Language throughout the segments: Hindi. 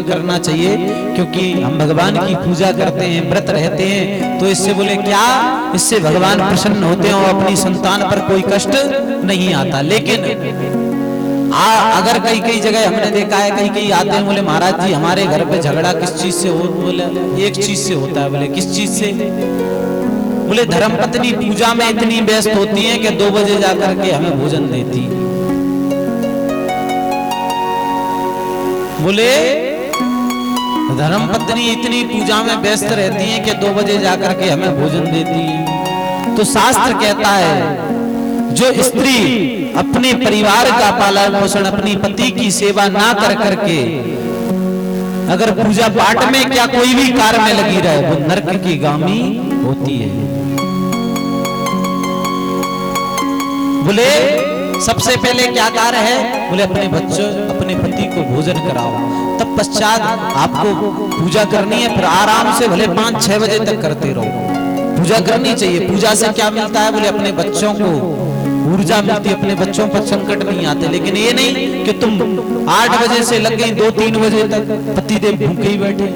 करना चाहिए, क्योंकि हम भगवान की पूजा करते हैं, व्रत रहते हैं, तो इससे बोले क्या, इससे भगवान प्रसन्न होते हैं और अपनी संतान पर कोई कष्ट नहीं आता। लेकिन अगर कई कई जगह हमने देखा है, कई कई आते हैं, बोले महाराज जी हमारे घर पे झगड़ा किस चीज से हो, बोले एक चीज से होता है। बोले किस चीज से? बोले धर्मपत्नी पूजा में इतनी व्यस्त होती है कि 2 बजे जाकर के हमें भोजन देती। बोले धर्मपत्नी इतनी पूजा में व्यस्त रहती हैं कि 2 बजे जाकर के हमें भोजन देती हैं। तो शास्त्र कहता है जो स्त्री अपने परिवार का पालन पोषण, अपनी पति की सेवा ना कर करके अगर पूजा पाठ में क्या कोई भी कार्य में लगी रहे, वो नरक की गामी होती है। बोले सबसे पहले क्या कार्य है? बोले अपने बच्चों, अपने पति को भोजन कराओ, तब पश्चात आपको पूजा करनी है, फिर आराम से भले 5-6 बजे तक करते रहो। पूजा करनी चाहिए। पूजा से क्या मिलता है? बोले अपने बच्चों को ऊर्जा मिलती है, अपने बच्चों पर संकट नहीं आते। लेकिन ये नहीं कि तुम 8 बजे से लग गई 2-3 बजे तक पतिदेव भूखे ही बैठे।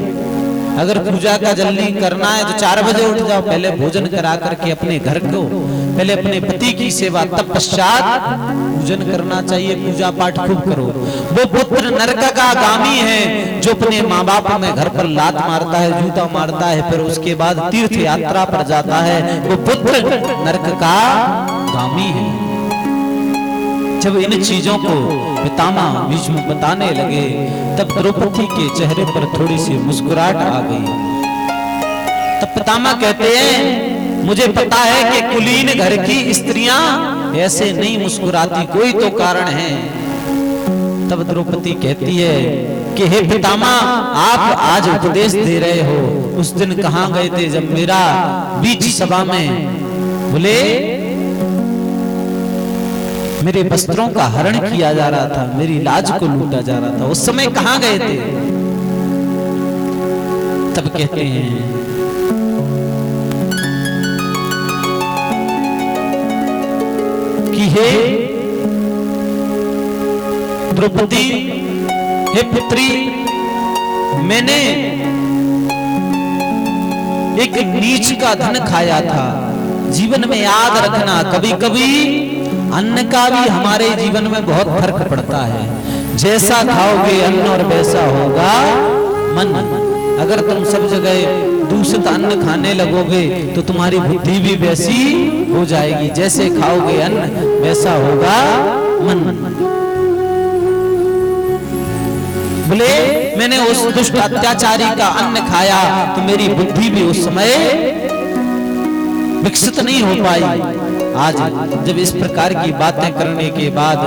अगर पूजा का जल्दी करना है तो 4 बजे उठ जाओ, पहले भोजन करा करके अपने घर को, पहले अपने पति की सेवा, तब पश्चात पूजन करना चाहिए। पूजा पाठ खूब करो। वो पुत्र नरक का गामी है जो अपने माँ बाप में घर पर लात मारता है, जूता मारता है, फिर उसके बाद तीर्थ यात्रा पर जाता है, वो पुत्र नरक का गामी है। जब इन चीजों को पितामह भीष्म बताने लगे, तब द्रौपदी के चेहरे पर थोड़ी सी मुस्कुराहट आ गई। तब पितामह कहते हैं मुझे पता है कि कुलीन घर की स्त्रियां ऐसे नहीं मुस्कुराती, कोई तो कारण है। तब द्रौपदी कहती है कि हे पितामह, आप आज उपदेश दे रहे हो, उस दिन कहां गए थे जब मेरा बीच सभा में बोले मेरे वस्त्रों का हरण किया जा रहा था, मेरी लाज को लूटा जा रहा था, उस समय कहां गए थे? तब कहते हैं कि हे द्रौपदी, हे पुत्री, मैंने एक नीच का धन खाया था। जीवन में याद रखना, कभी कभी अन्न का भी हमारे जीवन में बहुत फर्क पड़ता है। जैसा खाओगे अन्न और वैसा होगा मन। अगर तुम सब जगह दूषित अन्न खाने लगोगे तो तुम्हारी बुद्धि भी वैसी हो जाएगी। जैसे खाओगे अन्न वैसा होगा मन। बोले मैंने उस दुष्ट अत्याचारी का अन्न खाया तो मेरी बुद्धि भी उस समय विकसित नहीं हो पाई। आज जब इस प्रकार की बातें करने के बाद